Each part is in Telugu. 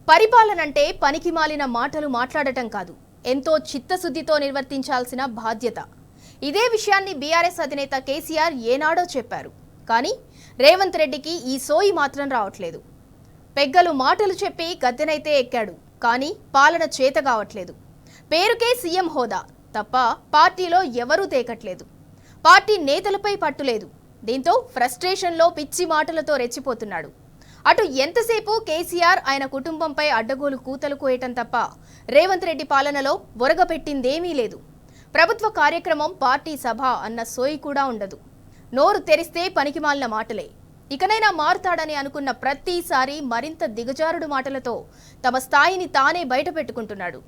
పరిపాలనంటే పనికిమాలిన మాటలు మాట్లాడటం కాదు, ఎంతో చిత్తశుద్ధితో నిర్వర్తించాల్సిన బాధ్యత. ఇదే విషయాన్ని బీఆర్ఎస్ అధినేత కేసీఆర్ ఏనాడో చెప్పారు. కానీ రేవంత్ రెడ్డికి ఈ సోయి మాత్రం రావట్లేదు. పెగ్గలు మాటలు చెప్పి గద్దెనైతే ఎక్కాడు, కానీ పాలన చేత కావట్లేదు. పేరుకే సీఎం హోదా తప్ప పార్టీలో ఎవరూ తేకట్లేదు. పార్టీ నేతలపై పట్టులేదు. దీంతో ఫ్రస్ట్రేషన్లో పిచ్చి మాటలతో రెచ్చిపోతున్నాడు. అటు ఎంతసేపు కేసీఆర్ ఆయన కుటుంబంపై అడ్డగోలు కూతలు కోయటం తప్ప రేవంత్ రెడ్డి పాలనలో ఒరగపెట్టిందేమీ లేదు. ప్రభుత్వ కార్యక్రమం, పార్టీ సభ అన్న సోయి కూడా ఉండదు. నోరు తెరిస్తే పనికిమాలిన మాటలే. ఇకనైనా మారుతాడని అనుకున్న ప్రతిసారి మరింత దిగజారుడు మాటలతో తమ స్థాయిని తానే బయట పెట్టుకుంటున్నాడు.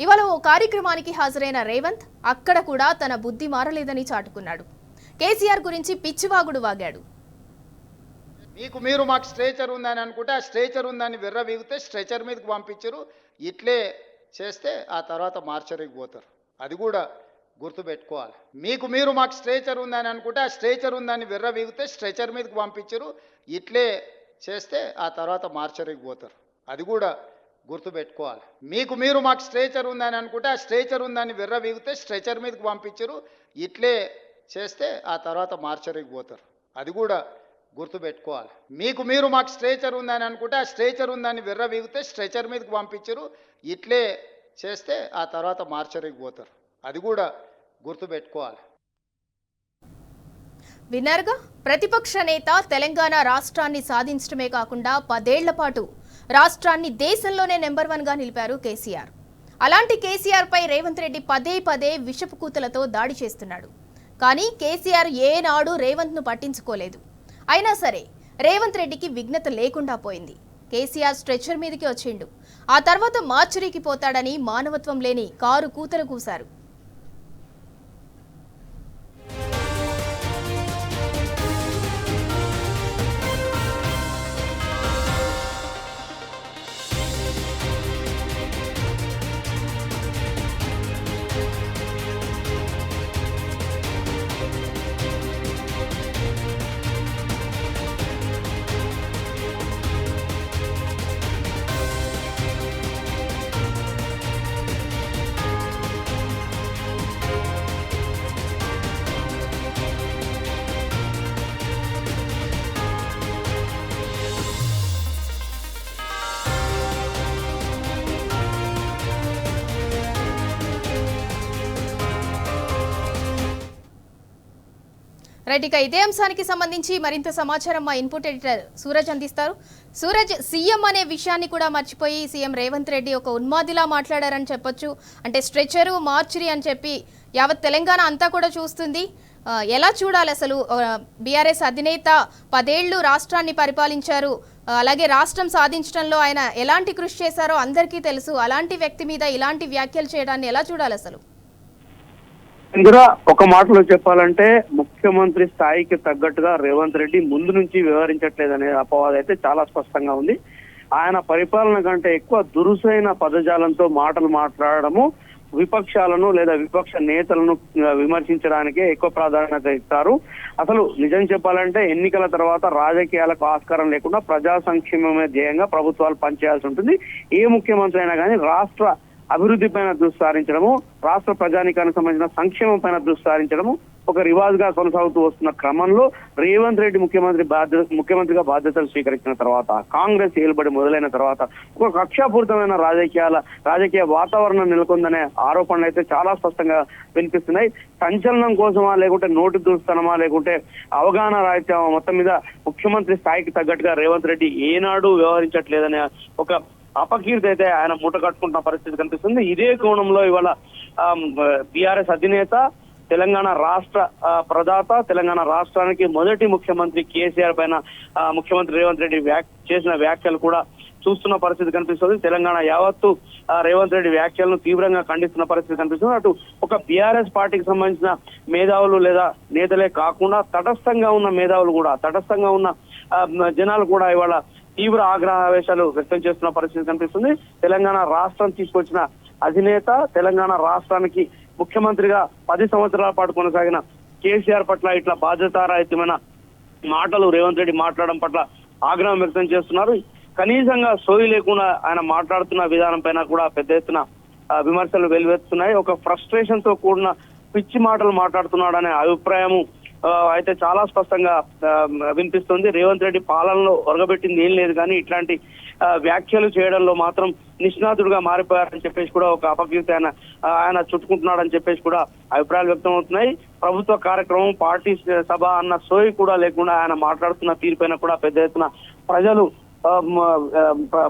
ఇవాళ ఓ కార్యక్రమానికి హాజరైన రేవంత్ అక్కడ కూడా తన బుద్ధి మారలేదని చాటుకున్నాడు. కేసీఆర్ గురించి పిచ్చివాగుడు వాగాడు. మీరు మాకు స్ట్రెచర్ ఉందని అనుకుంటే ఆ స్ట్రెచర్ ఉందని విర్రవీగితే స్ట్రెచర్ మీదకి పంపించరు. ఇట్లే చేస్తే ఆ తర్వాత మార్చరికి పోతారు. అది కూడా గుర్తుపెట్టుకోవాలి. మీరు మాకు స్ట్రెచర్ ఉందని అనుకుంటే ఆ స్ట్రెచర్ ఉందని విర్రవీగితే స్ట్రెచర్ మీదకి పంపించరు. ఇట్లే చేస్తే ఆ తర్వాత మార్చరికి పోతారు. అది కూడా గుర్తుపెట్టుకోవాలి. మీరు మాకు స్ట్రెచర్ ఉందని అనుకుంటే ఆ స్ట్రెచర్ ఉందని విర్రవీగితే స్ట్రెచర్ మీదకి పంపించరు. ఇట్లే చేస్తే ఆ తర్వాత మార్చరికి పోతారు. అది కూడా గుర్తుపెట్టుకోవాలి. మీరు మాకు స్ట్రెచర్ ఉందని అనుకుంటే ఆ స్ట్రెచర్ ఉందని విర్రవీగితే స్ట్రెచర్ మీదకి పంపించరు. ఇట్లే చేస్తే ఆ తర్వాత మార్చరికి పోతారు. అది కూడా గుర్తుపెట్టుకోవాలి. విన్నారుగా, ప్రతిపక్ష నేత తెలంగాణ రాష్ట్రాన్ని సాధించడమే కాకుండా 10 ఏళ్ల పాటు రాష్ట్రాన్ని దేశంలోనే నెంబర్ 1గా నిలిపారు కేసీఆర్. అలాంటి కేసీఆర్ పై రేవంత్ రెడ్డి పదే విషపు కూతలతో దాడి చేస్తున్నాడు. కానీ కేసీఆర్ ఏనాడు రేవంత్ను పట్టించుకోలేదు. అయినా సరే రేవంత్ రెడ్డికి విఘ్నత లేకుండా పోయింది. కేసీఆర్ స్ట్రెచర్ మీదకి వచ్చిండు. ఆ తర్వాత మార్చురీకి పోతాడని మానవత్వం లేని కారు కూతలు కూశారు. రైట్, ఇక ఇదే అంశానికి సంబంధించి మరింత సమాచారం మా ఇన్పుట్ ఎడిటర్ సూరజ్ అందిస్తారు. సూరజ్, సీఎం అనే విషయాన్ని కూడా మర్చిపోయి సీఎం రేవంత్ రెడ్డి ఒక ఉన్మాదిలా మాట్లాడారని చెప్పొచ్చు. అంటే స్ట్రెచరు, మార్చురీ అని చెప్పి యావత్ తెలంగాణ అంతా కూడా చూస్తుంది. ఎలా చూడాలి అసలు? బీఆర్ఎస్ అధినేత 10 ఏళ్లు రాష్ట్రాన్ని పరిపాలించారు. అలాగే రాష్ట్రం సాధించడంలో ఆయన ఎలాంటి కృషి చేశారో అందరికీ తెలుసు. అలాంటి వ్యక్తి మీద ఇలాంటి వ్యాఖ్యలు చేయడాన్ని ఎలా చూడాలి అసలు? ఇందులో ఒక మాటలో చెప్పాలంటే ముఖ్యమంత్రి స్థాయికి తగ్గట్టుగా రేవంత్ రెడ్డి ముందు నుంచి వ్యవహరించట్లేదనే అపవాదం అయితే చాలా స్పష్టంగా ఉంది. ఆయన పరిపాలన కంటే ఎక్కువ దురుసైన పదజాలంతో మాటలు మాట్లాడడము, విపక్షాలను లేదా విపక్ష నేతలను విమర్శించడానికే ఎక్కువ ప్రాధాన్యత ఇస్తారు. అసలు నిజం చెప్పాలంటే ఎన్నికల తర్వాత రాజకీయాలకు ఆస్కారం లేకుండా ప్రజా సంక్షేమమే ధ్యేయంగా ప్రభుత్వాలు పనిచేయాల్సి ఉంటుంది. ఏ ముఖ్యమంత్రి అయినా కానీ రాష్ట్ర అభివృద్ధి పైన దృష్టి సారించడము, రాష్ట్ర ప్రజానికానికి సంబంధించిన సంక్షేమం పైన దృష్టి సారించడము ఒక రివాజ్గా కొనసాగుతూ వస్తున్న క్రమంలో రేవంత్ రెడ్డి ముఖ్యమంత్రిగా బాధ్యతలు స్వీకరించిన తర్వాత, కాంగ్రెస్ ఏలుబడి మొదలైన తర్వాత ఒక కక్షాపూరితమైన రాజకీయ వాతావరణం నెలకొందనే ఆరోపణలు అయితే చాలా స్పష్టంగా వినిపిస్తున్నాయి. సంచలనం కోసమా, లేకుంటే నోటి దుస్తనమా, లేకుంటే అవగాహన రాహిత్యమా, మొత్తం మీద ముఖ్యమంత్రి స్థాయికి తగ్గట్టుగా రేవంత్ రెడ్డి ఏనాడు వ్యవహరించట్లేదనే ఒక అపకీర్తి అయితే ఆయన మూట కట్టుకుంటున్న పరిస్థితి కనిపిస్తుంది. ఇదే కోణంలో ఇవాళ బీఆర్ఎస్ అధినేత, తెలంగాణ రాష్ట్ర ప్రదాత, తెలంగాణ రాష్ట్రానికి మొదటి ముఖ్యమంత్రి కేసీఆర్ పైన ముఖ్యమంత్రి రేవంత్ రెడ్డి చేసిన వ్యాఖ్యలు కూడా చూస్తున్న పరిస్థితి కనిపిస్తుంది. తెలంగాణ యావత్తు రేవంత్ రెడ్డి వ్యాఖ్యలను తీవ్రంగా ఖండిస్తున్న పరిస్థితి కనిపిస్తుంది. అటు ఒక బీఆర్ఎస్ పార్టీకి సంబంధించిన మేధావులు లేదా నేతలే కాకుండా తటస్థంగా ఉన్న మేధావులు కూడా, తటస్థంగా ఉన్న జనాలు కూడా ఇవాళ తీవ్ర ఆగ్రహావేశాలు వ్యక్తం చేస్తున్న పరిస్థితి కనిపిస్తుంది. తెలంగాణ రాష్ట్రం తీసుకొచ్చిన అధినేత, తెలంగాణ రాష్ట్రానికి ముఖ్యమంత్రిగా 10 సంవత్సరాల పాటు కొనసాగిన కేసీఆర్ పట్ల ఇట్లా బాధ్యతారాహిత్యమైన మాటలు రేవంత్ రెడ్డి మాట్లాడడం పట్ల ఆగ్రహం వ్యక్తం చేస్తున్నారు. కనీసంగా సోయి లేకుండా ఆయన మాట్లాడుతున్న విధానం పైన కూడా పెద్ద ఎత్తున విమర్శలు వెలువెత్తున్నాయి. ఒక ఫ్రస్ట్రేషన్ తో కూడిన పిచ్చి మాటలు మాట్లాడుతున్నాడనే అభిప్రాయము అయితే చాలా స్పష్టంగా వినిపిస్తుంది. రేవంత్ రెడ్డి పాలనలో ఒరగబెట్టింది ఏం లేదు, కానీ ఇట్లాంటి వ్యాఖ్యలు చేయడంలో మాత్రం నిష్ణాతుడుగా మారిపోయారని చెప్పేసి కూడా ఒక అపకీర్తి ఆయన చుట్టుకుంటున్నాడని చెప్పేసి కూడా అభిప్రాయాలు వ్యక్తం అవుతున్నాయి. ప్రభుత్వ కార్యక్రమం, పార్టీ సభ అన్న సోయి కూడా లేకుండా ఆయన మాట్లాడుతున్న తీరుపైన కూడా పెద్ద ఎత్తున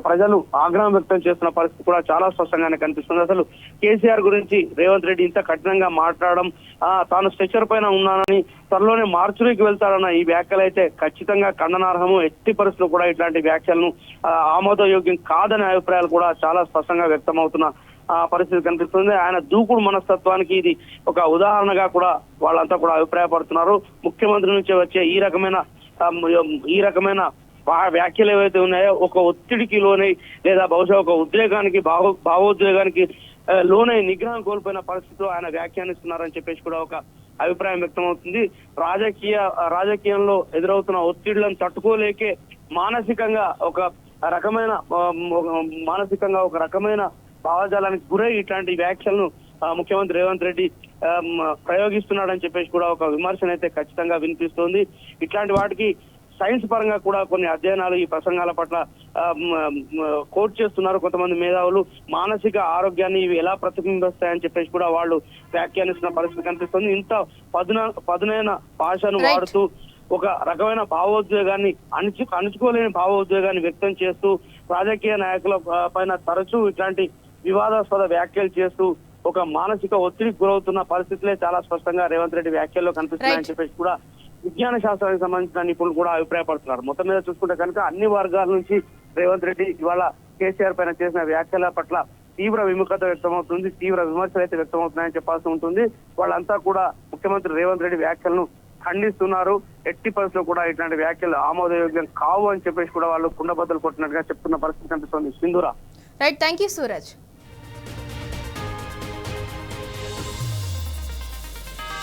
ప్రజలు ఆగ్రహం వ్యక్తం చేస్తున్న పరిస్థితి కూడా చాలా స్పష్టంగానే కనిపిస్తుంది. అసలు కేసీఆర్ గురించి రేవంత్ రెడ్డి ఇంత కఠినంగా మాట్లాడడం, తాను స్ట్రెచర్ పైన ఉన్నానని త్వరలోనే మార్చురీకి వెళ్తారన్న ఈ వ్యాఖ్యలు అయితే ఖచ్చితంగా ఖండనార్హము. ఎట్టి పరిస్థితుల్లో కూడా ఇట్లాంటి వ్యాఖ్యలను ఆమోదయోగ్యం కాదనే అభిప్రాయాలు కూడా చాలా స్పష్టంగా వ్యక్తం అవుతున్న పరిస్థితి కనిపిస్తుంది. ఆయన దూకుడు మనస్తత్వానికి ఇది ఒక ఉదాహరణగా కూడా వాళ్ళంతా కూడా అభిప్రాయపడుతున్నారు. ముఖ్యమంత్రి నుంచి వచ్చే ఈ రకమైన వ్యాఖ్యలు ఏవైతే ఉన్నాయో ఒక ఒత్తిడికి లోనై లేదా బహుశా ఒక ఉద్రేకానికి భావోద్వేగానికి లోనై నిగ్రహం కోల్పోయిన పరిస్థితిలో ఆయన వ్యాఖ్యానిస్తున్నారని చెప్పేసి కూడా ఒక అభిప్రాయం వ్యక్తం అవుతుంది. రాజకీయంలో ఎదురవుతున్న ఒత్తిళ్లను తట్టుకోలేకే మానసికంగా ఒక రకమైన భావజాలానికి గురై ఇట్లాంటి వ్యాఖ్యలను ముఖ్యమంత్రి రేవంత్ రెడ్డి ప్రయోగిస్తున్నాడని చెప్పేసి కూడా ఒక విమర్శన అయితే ఖచ్చితంగా వినిపిస్తోంది. ఇట్లాంటి వాటికి సైన్స్ పరంగా కూడా కొన్ని అధ్యయనాలు ఈ ప్రసంగాల పట్ల కోట్ చేస్తున్నారు కొంతమంది మేధావులు. మానసిక ఆరోగ్యాన్ని ఇవి ఎలా ప్రతిబింబిస్తాయని చెప్పేసి కూడా వాళ్ళు వ్యాఖ్యానిస్తున్న పరిస్థితి కనిపిస్తుంది. ఇంత పదునైన భాషను వాడుతూ ఒక రకమైన భావోద్వేగాన్ని అణుచుకోలేని భావోద్వేగాన్ని వ్యక్తం చేస్తూ రాజకీయ నాయకుల పైన తరచూ ఇట్లాంటి వివాదాస్పద వ్యాఖ్యలు చేస్తూ ఒక మానసిక ఒత్తిడికి గురవుతున్న పరిస్థితులే చాలా స్పష్టంగా రేవంత్ రెడ్డి వ్యాఖ్యల్లో కనిపిస్తున్నాయని చెప్పేసి కూడా విజ్ఞాన శాస్త్రానికి సంబంధించిన నిపుణులు కూడా అభిప్రాయపడుతున్నారు. మొత్తం మీద చూసుకుంటే కనుక అన్ని వర్గాల నుంచి రేవంత్ రెడ్డి ఇవాళ కేసీఆర్ పైన చేసిన వ్యాఖ్యల పట్ల తీవ్ర విముఖత వ్యక్తమవుతుంది, తీవ్ర విమర్శలు అయితే వ్యక్తమవుతున్నాయని చెప్పాల్సి ఉంటుంది. వాళ్ళంతా కూడా ముఖ్యమంత్రి రేవంత్ రెడ్డి వ్యాఖ్యలను ఖండిస్తున్నారు. ఎట్టి పరిస్థితుల్లో కూడా ఇట్లాంటి వ్యాఖ్యలు ఆమోదయోగ్యం కావు అని చెప్పేసి కూడా వాళ్ళు కుండబద్దలు కొట్టినట్టుగా చెప్తున్న పరిస్థితి కనిపిస్తుంది. Sindhura. Right, thank you Suraj.